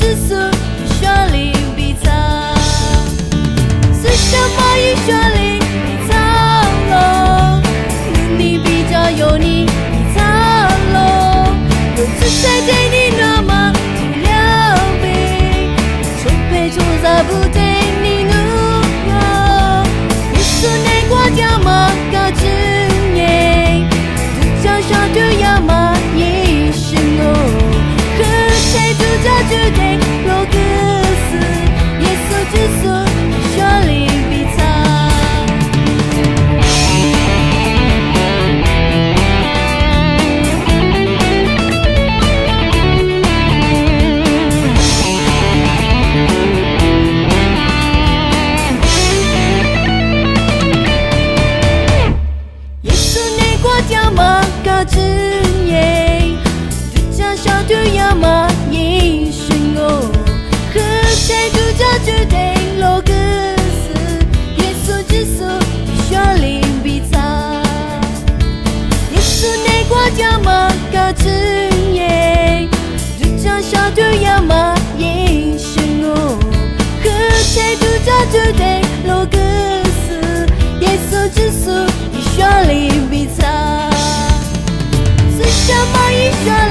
之所以说灵比藏，是什么以说灵比藏喽？努力比较有你比藏喽，又是谁对你那么体谅比？充沛充杂不对你怒哦，你说内挂掉吗？高知耶，独角小兔要吗？一生哦。就对罗格斯，耶稣之所以说灵比藏。耶稣内挂掉吗？高知耶，独角小兔要吗？就对罗格斯，耶稣之所以说灵比藏。耶稣内挂掉吗？高知耶，独角小兔要吗？一生哦，和谁独角就对罗格斯，耶稣之所以说灵比藏。是什么一说？